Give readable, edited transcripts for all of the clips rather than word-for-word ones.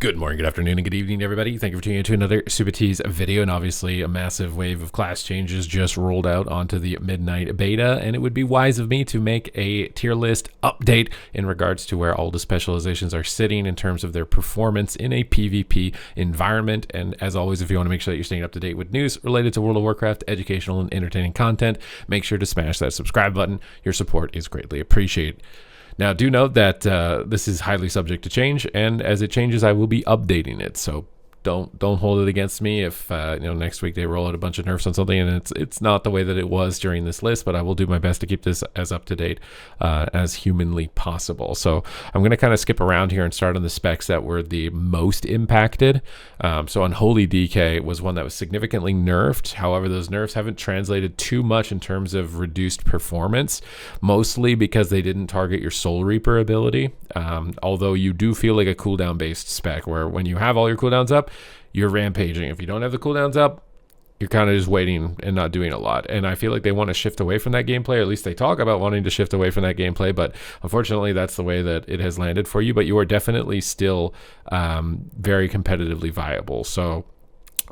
Good morning, good afternoon, and good evening, everybody. Thank you for tuning in to another Supatease video. And obviously, a massive wave of class changes just rolled out onto the midnight beta, and it would be wise of me to make a tier list update in regards to where all the specializations are sitting in terms of their performance in a PvP environment. And as always, if you want to make sure that you're staying up to date with news related to World of Warcraft, educational and entertaining content, make sure to smash that subscribe button. Your support is greatly appreciated. Now, do note that this is highly subject to change, and as it changes, I will be updating it. So don't hold it against me if next week they roll out a bunch of nerfs on something and it's not the way that it was during this list. But I will do my best to keep this as up to date as humanly possible. So I'm going to kind of skip around here and start on the specs that were the most impacted. So Unholy DK was one that was significantly nerfed. However, those nerfs haven't translated too much in terms of reduced performance, mostly because they didn't target your Soul Reaper ability. Although you do feel like a cooldown based spec where when you have all your cooldowns up, you're rampaging. If you don't have the cooldowns up, you're kind of just waiting and not doing a lot. And I feel like they want to shift away from that gameplay, or at least they talk about wanting to shift away from that gameplay. But unfortunately, that's the way that it has landed for you. But you are definitely still very competitively viable. So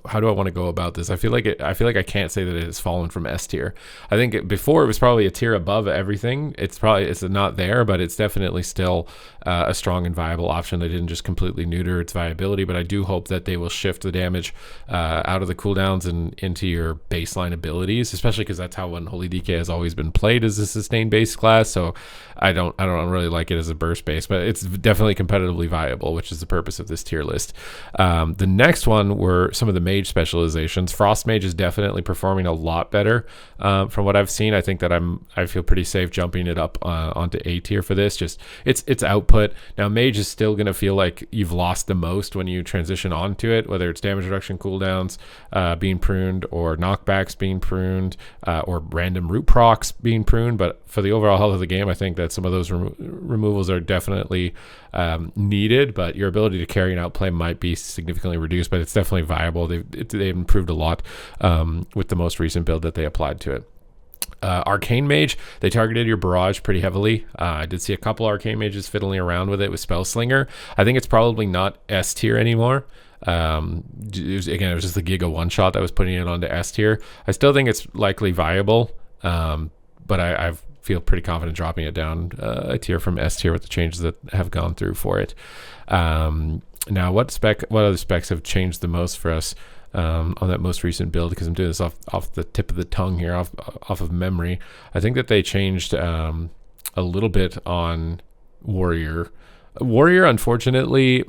how do I want to go about this? I feel like I can't say that it has fallen from S tier. I think before it was probably a tier above everything. It's not there, but it's definitely still a strong and viable option. They didn't just completely neuter its viability, but I do hope that they will shift the damage out of the cooldowns and into your baseline abilities, especially because that's how Unholy DK has always been played as a sustained base class. So I don't really like it as a burst base, but it's definitely competitively viable, which is the purpose of this tier list. The next one were some of the Mage specializations. Frost Mage is definitely performing a lot better from what I've seen. I think that I feel pretty safe jumping it up onto A tier for this. Just its output. Now Mage is still going to feel like you've lost the most when you transition onto it, whether it's damage reduction cooldowns being pruned, or knockbacks being pruned, or random root procs being pruned. But for the overall health of the game, I think that some of those removals are definitely needed, but your ability to carry and outplay might be significantly reduced, but it's definitely viable. They've improved a lot with the most recent build that they applied to it. Arcane Mage, they targeted your barrage pretty heavily. I did see a couple Arcane Mages fiddling around with it with Spellslinger. I think it's probably not S tier anymore. It was just the Giga one shot that was putting it onto S tier. I still think it's likely viable, but I feel pretty confident dropping it down a tier from S tier with the changes that have gone through for it. Now, what other specs have changed the most for us on that most recent build? Because I'm doing this off the tip of the tongue here, off of memory. I think that they changed a little bit on Warrior. Warrior, unfortunately,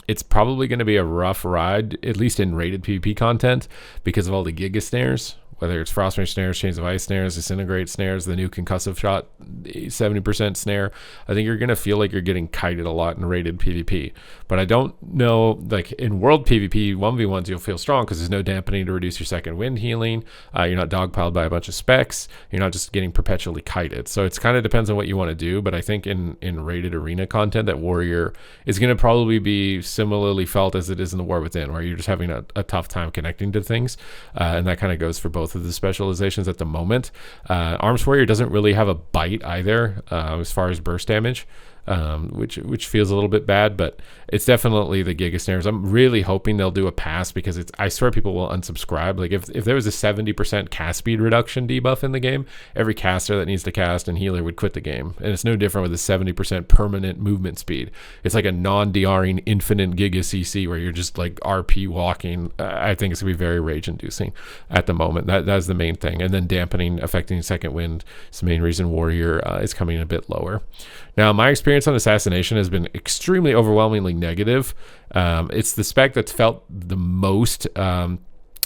it's probably going to be a rough ride, at least in rated PvP content, because of all the Giga snares. Whether it's Frostmage snares, Chains of Ice snares, Disintegrate snares, the new Concussive Shot 70% snare, I think you're going to feel like you're getting kited a lot in rated PvP. But I don't know, like in world PvP, 1v1s, you'll feel strong because there's no dampening to reduce your second wind healing. You're not dogpiled by a bunch of specs. You're not just getting perpetually kited. So it kind of depends on what you want to do. But I think in rated arena content, that Warrior is going to probably be similarly felt as it is in the War Within, where you're just having a tough time connecting to things. And that kind of goes for both of the specializations at the moment. Arms Warrior doesn't really have a bite either as far as burst damage, which feels a little bit bad, but it's definitely the Giga snares. I'm really hoping they'll do a pass, because I swear people will unsubscribe. Like if there was a 70% cast speed reduction debuff in the game, every caster that needs to cast and healer would quit the game. And it's no different with a 70% permanent movement speed. It's like a non-DRing infinite Giga CC where you're just like RP walking. I think it's gonna be very rage inducing at the moment. That's the main thing. And then dampening affecting second wind is the main reason Warrior is coming a bit lower. Now, my experience on Assassination has been extremely overwhelmingly negative. It's the spec that's felt the most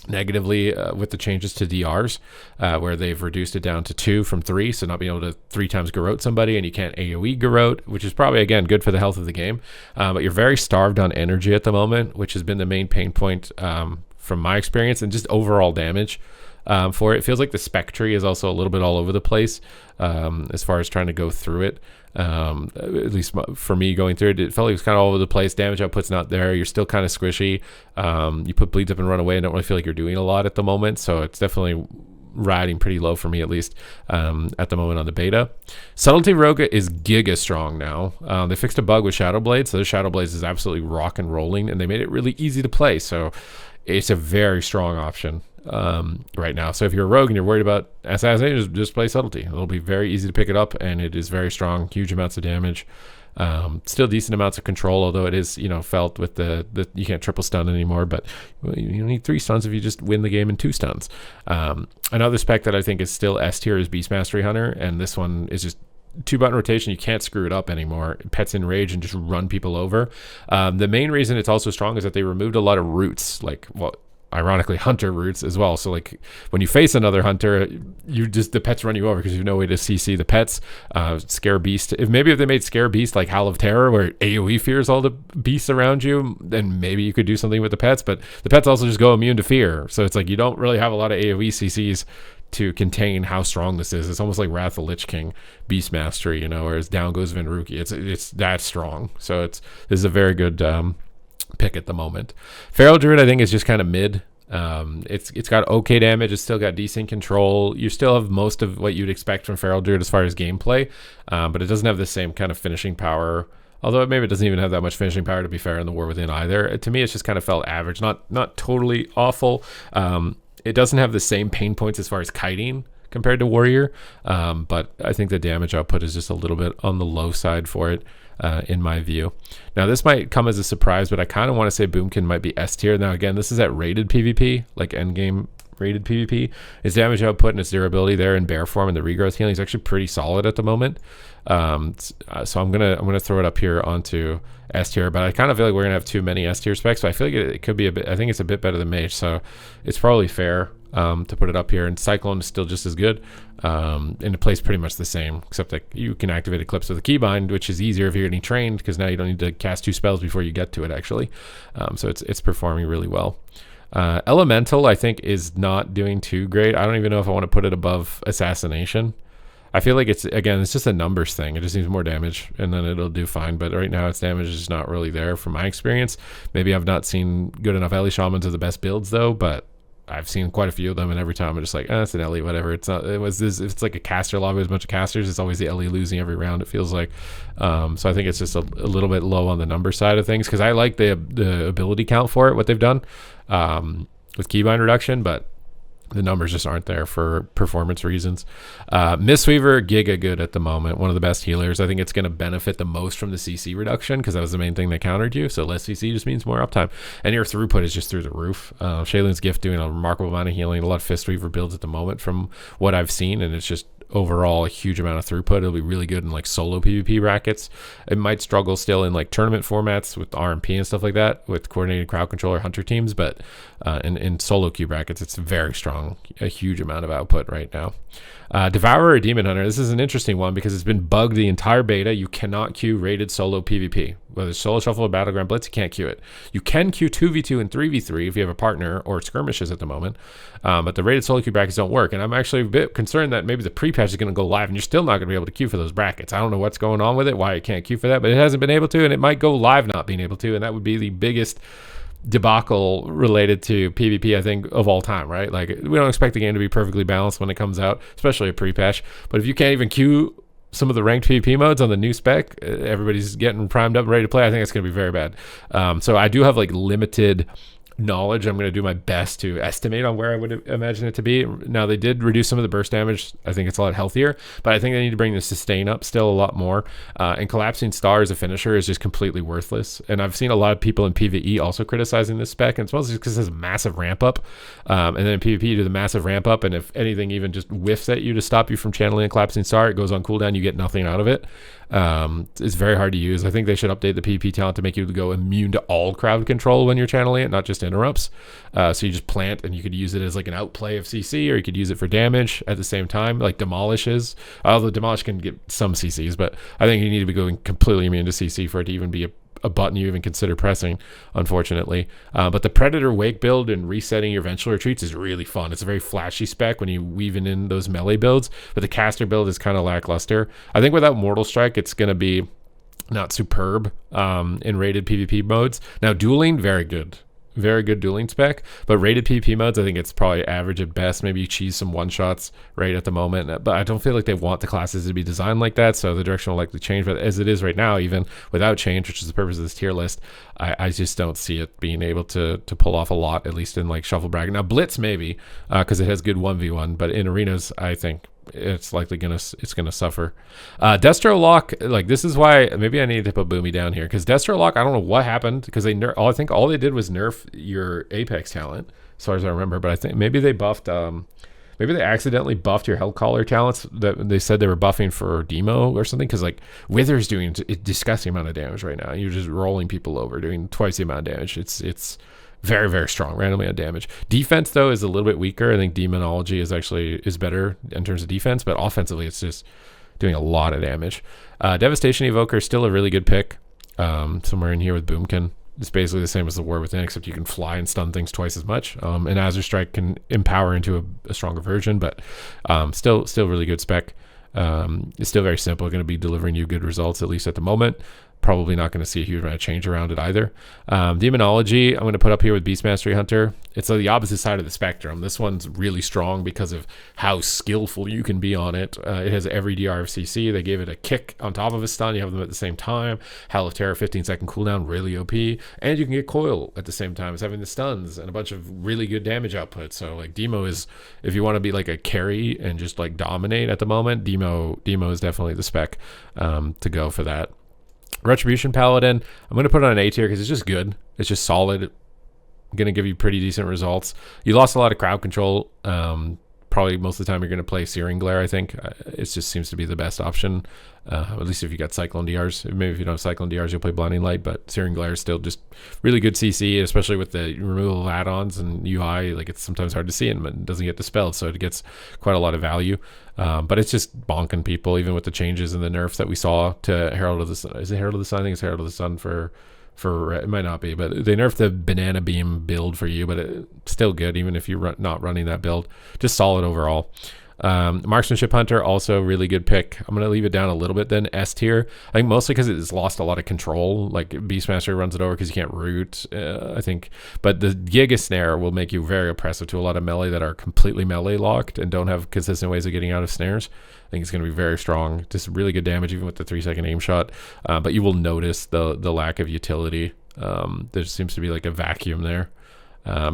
negatively with the changes to DRs, where they've reduced it down to 2 from 3, so not being able to 3 times garrote somebody, and you can't AoE garrote, which is probably, again, good for the health of the game. But you're very starved on energy at the moment, which has been the main pain point from my experience, and just overall damage. For it. It feels like the spec tree is also a little bit all over the place as far as trying to go through it. At least for me going through it, it felt like it was kind of all over the place. Damage output's not there. You're still kind of squishy. You put bleeds up and run away and don't really feel like you're doing a lot at the moment. So it's definitely riding pretty low for me, at least at the moment on the beta. Subtlety Rogue is giga strong now. They fixed a bug with Shadow Blade, so the Shadow Blades is absolutely rock and rolling, and they made it really easy to play. So it's a very strong option right now. So if you're a rogue and you're worried about assassination, just play Subtlety. It'll be very easy to pick it up, and it is very strong, huge amounts of damage. Still decent amounts of control, although it is, felt with the you can't triple stun anymore, but you need 3 stuns if you just win the game in 2 stuns. Another spec that I think is still S tier is Beast Mastery Hunter, and this one is just 2-button rotation. You can't screw it up anymore. Pets in rage and just run people over. The main reason it's also strong is that they removed a lot of roots, ironically hunter roots as well. So like when you face another hunter, the pets run you over because you have no way to CC the pets. Scare Beast, if they made Scare Beast like Howl of Terror, where AoE fears all the beasts around you, then maybe you could do something with the pets. But the pets also just go immune to fear, so it's like you don't really have a lot of AoE CCs to contain how strong this is. It's almost like Wrath of the Lich King Beast Mastery, whereas down goes Vinruki. It's that strong. So this is a very good pick at the moment. Feral Druid I think is just kind of mid. It's got okay damage. It's still got decent control. You still have most of what you'd expect from Feral Druid as far as gameplay, but it doesn't have the same kind of finishing power. Although maybe it doesn't even have that much finishing power, to be fair, in the War Within either. To me, it's just kind of felt average, not totally awful. It doesn't have the same pain points as far as kiting compared to Warrior, but I think the damage output is just a little bit on the low side for it. In my view. Now this might come as a surprise, but I kind of want to say Boomkin might be S tier. Now again, this is at rated PvP, like endgame rated PvP. Its damage output and its durability there in bear form and the regrowth healing is actually pretty solid at the moment. So I'm gonna throw it up here onto S tier, but I kind of feel like we're gonna have too many S tier specs. So I feel like it could be a bit. I think it's a bit better than Mage, so it's probably fair to put it up here. And Cyclone is still just as good, and it plays pretty much the same, except that you can activate Eclipse with a keybind, which is easier if you're getting trained, because now you don't need to cast 2 spells before you get to it actually. So it's performing really well. Elemental I think is not doing too great. I don't even know if I want to put it above Assassination. I feel like it's just a numbers thing. It just needs more damage and then it'll do fine. But right now its damage is not really there from my experience. Maybe I've not seen good enough Ele Shamans of the best builds though, but I've seen quite a few of them, and every time I'm just like, it's an Ele, whatever. It's not. If it's like a caster lobby with a bunch of casters, it's always the Ele losing every round, it feels like. So I think it's just a little bit low on the number side of things, because I like the ability count for it, what they've done with keybind reduction, but the numbers just aren't there for performance reasons. Mistweaver, giga good at the moment. One of the best healers. I think it's going to benefit the most from the CC reduction, because that was the main thing that countered you. So less CC just means more uptime. And your throughput is just through the roof. Shaylin's Gift doing a remarkable amount of healing. A lot of Fistweaver builds at the moment from what I've seen, and it's just overall a huge amount of throughput. It'll be really good in like solo PvP brackets. It might struggle still in like tournament formats with RMP and stuff like that, with coordinated crowd control or hunter teams, but in solo queue brackets it's very strong. A huge amount of output right now. Devourer or Demon Hunter, this is an interesting one because it's been bugged the entire beta. You cannot queue rated solo PvP. Whether it's Solo Shuffle or Battleground Blitz, you can't queue it. You can queue 2v2 and 3v3 if you have a partner or skirmishes at the moment, but the rated solo queue brackets don't work, and I'm actually a bit concerned that maybe the pre-patch is going to go live and you're still not going to be able to queue for those brackets. I don't know what's going on with it, why it can't queue for that, but it hasn't been able to, and it might go live not being able to, and that would be the biggest debacle related to PvP, I think, of all time, right? Like, we don't expect the game to be perfectly balanced when it comes out, especially a pre-patch, but if you can't even queue some of the ranked PvP modes on the new spec, everybody's getting primed up and ready to play, I think it's going to be very bad. So I do have like limited knowledge. I'm going to do my best to estimate on where I would imagine it to be. Now, they did reduce some of the burst damage. I think it's a lot healthier, but I think they need to bring the sustain up still a lot more. And Collapsing Star as a finisher is just completely worthless. And I've seen a lot of people in PvE also criticizing this spec, and it's mostly because it has a massive ramp up. And then in PvP, you do the massive ramp up, and if anything even just whiffs at you to stop you from channeling a Collapsing Star, it goes on cooldown, you get nothing out of it. It's very hard to use. I think they should update the PvP talent to make you go immune to all crowd control when you're channeling it, not just interrupts. So you just plant, and you could use it as like an outplay of CC, or you could use it for damage at the same time, like Demolish is. Although Demolish can get some CCs, but I think you need to be going completely immune to CC for it to even be a button you even consider pressing, unfortunately. But the Predator Wake build and resetting your Vengeful Retreats is really fun. It's a very flashy spec when you weave in those melee builds, but the caster build is kind of lackluster. I think without Mortal Strike, it's going to be not superb in rated PvP modes. Now, dueling, very good. very good dueling spec, but rated PvP modes, I think it's probably average at best. Maybe you cheese some one-shots right at the moment, but I don't feel like they want the classes to be designed like that, so the direction will likely change. But as it is right now, even without change, which is the purpose of this tier list, I just don't see it being able to pull off a lot, at least in like Shuffle Bracket. Now, Blitz maybe, because it has good 1v1, but in arenas, I think it's likely gonna suffer. Destro Lock, like this is why maybe I need to put Boomy down here, because Destro Lock, I don't know what happened, because I think all they did was nerf your Apex talent as far as I remember, but I think maybe they buffed maybe they accidentally buffed your Hellcaller talents that they said they were buffing for Demo or something, because like Wither's doing a disgusting amount of damage right now. You're just rolling people over, doing twice the amount of damage. It's very, very strong, randomly on damage. Defense, though, is a little bit weaker. I think Demonology is better in terms of defense, but offensively, it's just doing a lot of damage. Devastation Evoker is still a really good pick. Somewhere in here with Boomkin. It's basically the same as the War Within, except you can fly and stun things twice as much. And Azure Strike can empower into a stronger version, but still really good spec. It's still very simple, going to be delivering you good results, at least at the moment. Probably not going to see a huge amount of change around it either. Demonology, I'm going to put up here with Beast Mastery Hunter. It's on the opposite side of the spectrum. This one's really strong because of how skillful you can be on it. It has every DR of CC. They gave it a kick on top of a stun. You have them at the same time. Howl of Terror, 15-second cooldown, really OP. And you can get Coil at the same time as having the stuns and a bunch of really good damage output. So like Demo is, if you want to be like a carry and just like dominate at the moment, Demo is definitely the spec to go for that. Retribution Paladin, I'm going to put it on an A tier because it's just good. It's just solid. Going to give you pretty decent results. You lost a lot of crowd control. Probably most of the time you're going to play Searing Glare, I think. It just seems to be the best option, at least if you got Cyclone DRs. Maybe if you don't have Cyclone DRs, you'll play Blinding Light, but Searing Glare is still just really good CC, especially with the removal of add-ons and UI. Like, it's sometimes hard to see it, but it doesn't get dispelled, so it gets quite a lot of value. But it's just bonking people, even with the changes and the nerfs that we saw to Herald of the Sun. Is it Herald of the Sun? I think it's Herald of the Sun for it might not be, but they nerfed the Banana Beam build for you, but it's still good even if you're not running that build. Just solid overall. Marksmanship Hunter, also really good pick. I'm going to leave it down a little bit then, S tier. I think mostly because it's lost a lot of control. Like Beastmaster runs it over because you can't root, I think. But the Giga Snare will make you very oppressive to a lot of melee that are completely melee locked and don't have consistent ways of getting out of snares. I think it's going to be very strong. Just really good damage even with the 3-second aim shot. But you will notice the lack of utility. There seems to be like a vacuum there.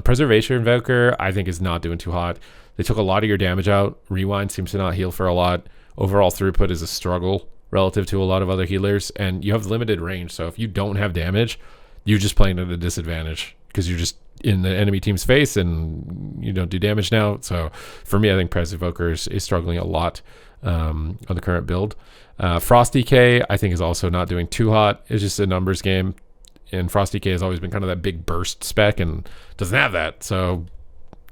Preservation Invoker, I think, is not doing too hot. They took a lot of your damage out. Rewind seems to not heal for a lot. Overall throughput is a struggle relative to a lot of other healers, and you have limited range. So if you don't have damage, you're just playing at a disadvantage because you're just in the enemy team's face and you don't do damage now. So for me, I think Pres Evoker is struggling a lot on the current build. Frost DK, I think, is also not doing too hot. It's just a numbers game, and Frost DK has always been kind of that big burst spec and doesn't have that. So,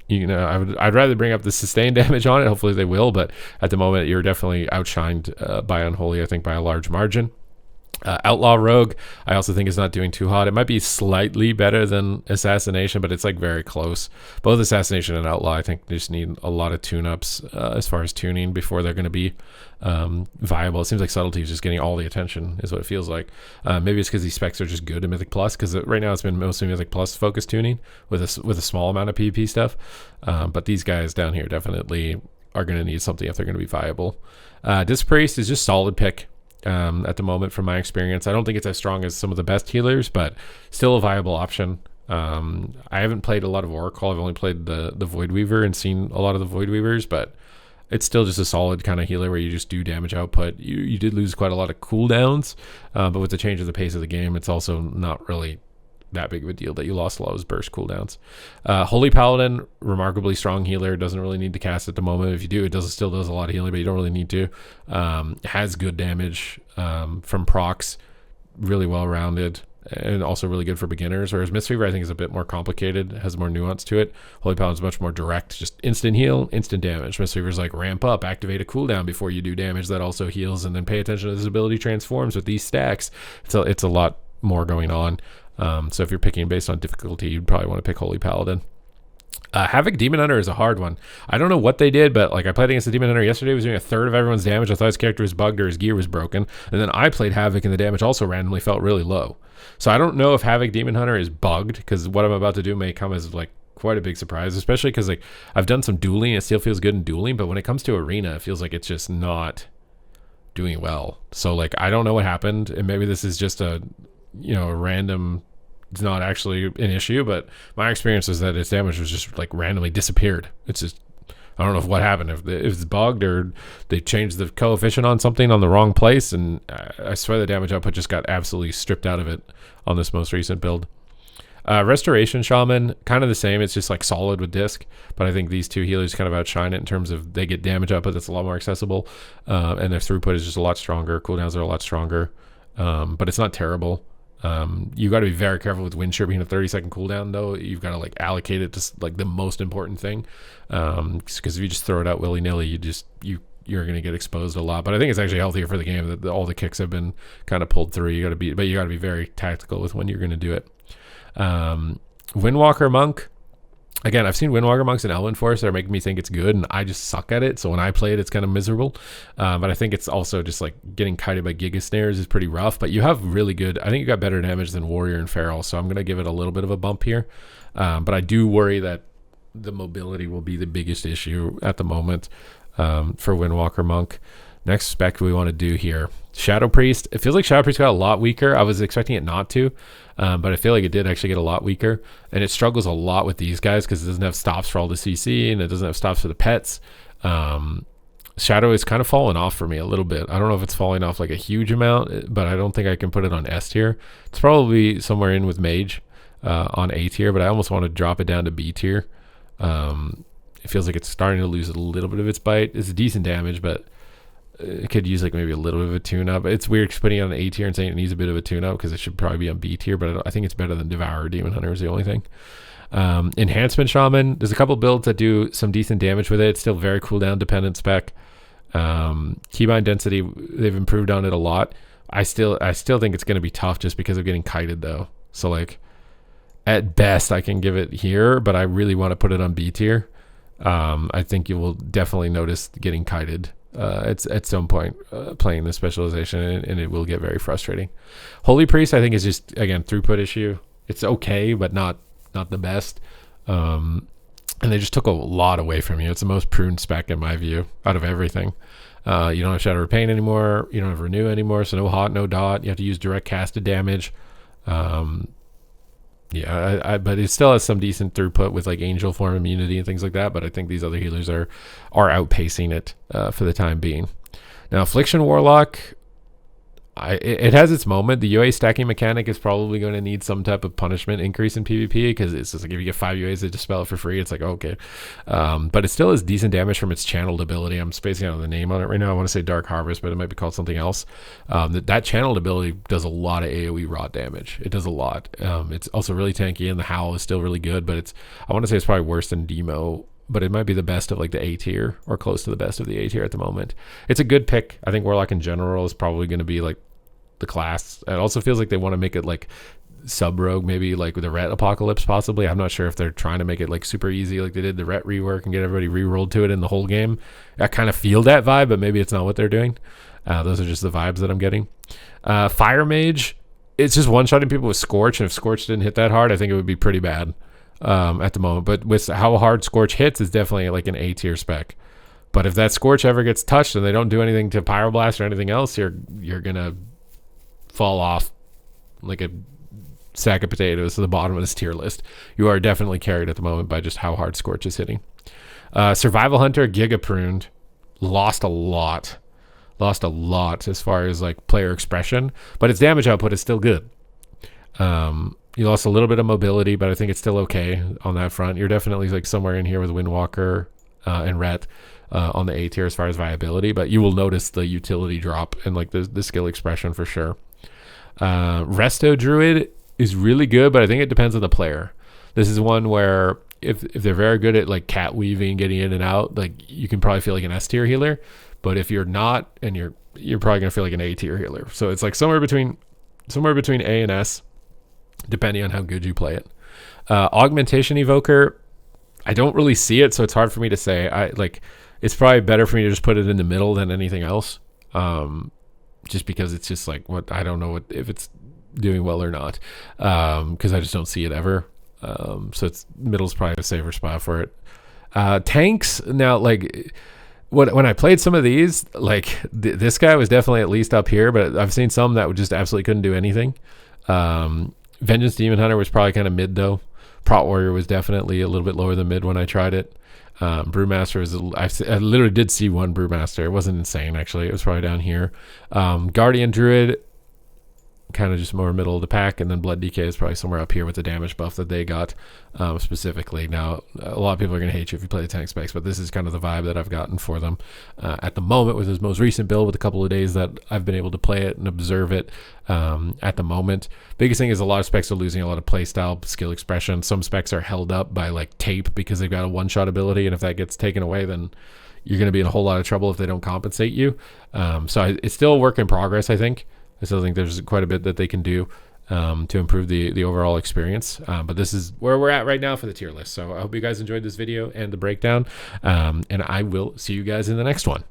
you know, I'd rather bring up the sustained damage on it. Hopefully they will, but at the moment you're definitely outshined by Unholy, I think, by a large margin. Outlaw Rogue, I also think is not doing too hot. It might be slightly better than Assassination, but it's like very close. Both Assassination and Outlaw, I think, just need a lot of tune-ups as far as tuning before they're going to be viable. It seems like Subtlety is just getting all the attention, is what it feels like. Maybe it's because these specs are just good in Mythic Plus, because right now it's been mostly Mythic Plus focused tuning with a small amount of PvP stuff. But these guys down here definitely are going to need something if they're going to be viable. Disc Priest is just solid pick. At the moment, from my experience, I don't think it's as strong as some of the best healers, but still a viable option. I haven't played a lot of Oracle. I've only played the Void Weaver and seen a lot of the Void Weavers, but it's still just a solid kind of healer where you just do damage output. You did lose quite a lot of cooldowns, but with the change of the pace of the game, it's also not really that big of a deal that you lost a lot of those burst cooldowns. Holy Paladin, remarkably strong healer, doesn't really need to cast at the moment. If you do, it still does a lot of healing, but you don't really need to. Has good damage from procs, really well rounded, and also really good for beginners. Whereas Mistweaver, I think, is a bit more complicated, has more nuance to it. Holy Paladin's much more direct, just instant heal, instant damage. Mistweaver's like ramp up, activate a cooldown before you do damage that also heals, and then pay attention to this ability transforms with these stacks. So it's a lot more going on. So if you're picking based on difficulty, you'd probably want to pick Holy Paladin. Havoc Demon Hunter is a hard one. I don't know what they did, but like I played against the Demon Hunter yesterday. He was doing a third of everyone's damage. I thought his character was bugged or his gear was broken. And then I played Havoc and the damage also randomly felt really low. So I don't know if Havoc Demon Hunter is bugged, because what I'm about to do may come as like quite a big surprise, especially because like I've done some dueling. It still feels good in dueling, but when it comes to arena, it feels like it's just not doing well. So like I don't know what happened, and maybe this is just a a random, it's not actually an issue, but my experience is that its damage was just like randomly disappeared. It's just, I don't know what happened, if it's bugged or they changed the coefficient on something on the wrong place, and I swear the damage output just got absolutely stripped out of it on this most recent build. Restoration Shaman, kind of the same. It's just like solid with disc, but I think these two healers kind of outshine it in terms of they get damage output that's a lot more accessible, and their throughput is just a lot stronger. Cooldowns are a lot stronger, but it's not terrible. You got to be very careful with Wind Shear being a 30-second cooldown, though. You've got to like allocate it to like the most important thing, because if you just throw it out willy-nilly, you're going to get exposed a lot. But I think it's actually healthier for the game that all the kicks have been kind of pulled through. You got to be very tactical with when you're going to do it. Windwalker Monk, again, I've seen Windwalker Monks in Elven Forest that are making me think it's good, and I just suck at it. So when I play it, it's kind of miserable. But I think it's also just like getting kited by Giga Snares is pretty rough. But you have really good, I think you got better damage than Warrior and Feral, so I'm going to give it a little bit of a bump here. But I do worry that the mobility will be the biggest issue at the moment for Windwalker Monk. Next spec we want to do here, Shadow Priest. It feels like Shadow Priest got a lot weaker. I was expecting it not to, but I feel like it did actually get a lot weaker, and it struggles a lot with these guys because it doesn't have stops for all the CC, and it doesn't have stops for the pets. Shadow is kind of falling off for me a little bit. I don't know if it's falling off like a huge amount, but I don't think I can put it on S tier. It's probably somewhere in with Mage on A tier, but I almost want to drop it down to B tier. It feels like it's starting to lose a little bit of its bite. It's decent damage, but it could use like maybe a little bit of a tune-up. It's weird putting it on A tier and saying it needs a bit of a tune-up because it should probably be on B tier, but I think it's better than Devourer Demon Hunter is the only thing. Enhancement Shaman, there's a couple builds that do some decent damage with it. It's still very cooldown dependent spec. Keybind density, they've improved on it a lot. I still think it's going to be tough just because of getting kited though. So like at best I can give it here, but I really want to put it on B tier. I think you will definitely notice getting kited at some point playing the specialization, and it will get very frustrating. Holy Priest, I think, is just, again, throughput issue. It's okay, but not the best. And they just took a lot away from you. It's the most pruned spec in my view out of everything. You don't have Shadow of Pain anymore. You don't have Renew anymore, so no hot, no dot. You have to use direct casted damage. But it still has some decent throughput with like Angel Form immunity and things like that. But I think these other healers are outpacing it for the time being. Now, Affliction Warlock, it has its moment. The UA stacking mechanic is probably going to need some type of punishment increase in PvP, because it's just like if you get 5 UAs to dispel it for free, it's like, okay. But it still has decent damage from its channeled ability. I'm spacing out on the name on it right now. I want to say Dark Harvest, but it might be called something else. That channeled ability does a lot of AoE raw damage. It does a lot. It's also really tanky, and the Howl is still really good, but I want to say it's probably worse than Demo, but it might be the best of like the A tier or close to the best of the A tier at the moment. It's a good pick. I think Warlock in general is probably going to be like the class. It also feels like they want to make it like sub rogue, maybe like with the Ret Apocalypse possibly. I'm not sure if they're trying to make it like super easy like they did the Ret rework and get everybody re-rolled to it in the whole game. I kind of feel that vibe, but maybe it's not what they're doing. Those are just the vibes that I'm getting. Fire Mage, it's just one-shotting people with Scorch, and if Scorch didn't hit that hard, I think it would be pretty bad at the moment. But with how hard Scorch hits, it's definitely like an A tier spec. But if that Scorch ever gets touched and they don't do anything to Pyroblast or anything else, you're gonna fall off like a sack of potatoes to the bottom of this tier list. You are definitely carried at the moment by just how hard Scorch is hitting. Survival Hunter, Giga Pruned, lost a lot as far as like player expression, but its damage output is still good. You lost a little bit of mobility, but I think it's still okay on that front. You're definitely like somewhere in here with Windwalker and Ret on the A tier as far as viability, but you will notice the utility drop and like the skill expression for sure. Resto Druid is really good, but I think it depends on the player. This is one where if they're very good at like cat weaving, getting in and out, like you can probably feel like an S tier healer. But if you're not, and you're probably gonna feel like an A tier healer. So it's like somewhere between A and S, depending on how good you play it. Augmentation Evoker, I don't really see it, so it's hard for me to say. It's probably better for me to just put it in the middle than anything else. Just because it's just like I don't know if it's doing well or not, because I just don't see it ever. So it's middle's probably a safer spot for it. Tanks now, like when I played some of these, like this guy was definitely at least up here, but I've seen some that just absolutely couldn't do anything. Vengeance Demon Hunter was probably kind of mid though. Prot Warrior was definitely a little bit lower than mid when I tried it. Brewmaster was, I literally did see one Brewmaster. It wasn't insane actually. It was probably down here. Guardian Druid, kind of just more middle of the pack, and then Blood DK is probably somewhere up here with the damage buff that they got specifically. Now, a lot of people are going to hate you if you play the tank specs, but this is kind of the vibe that I've gotten for them at the moment with his most recent build, with a couple of days that I've been able to play it and observe it at the moment. Biggest thing is a lot of specs are losing a lot of playstyle, skill expression. Some specs are held up by like tape because they've got a one-shot ability, and if that gets taken away, then you're going to be in a whole lot of trouble if they don't compensate you. So it's still a work in progress, I think. I still think there's quite a bit that they can do to improve the overall experience. But this is where we're at right now for the tier list. So I hope you guys enjoyed this video and the breakdown. And I will see you guys in the next one.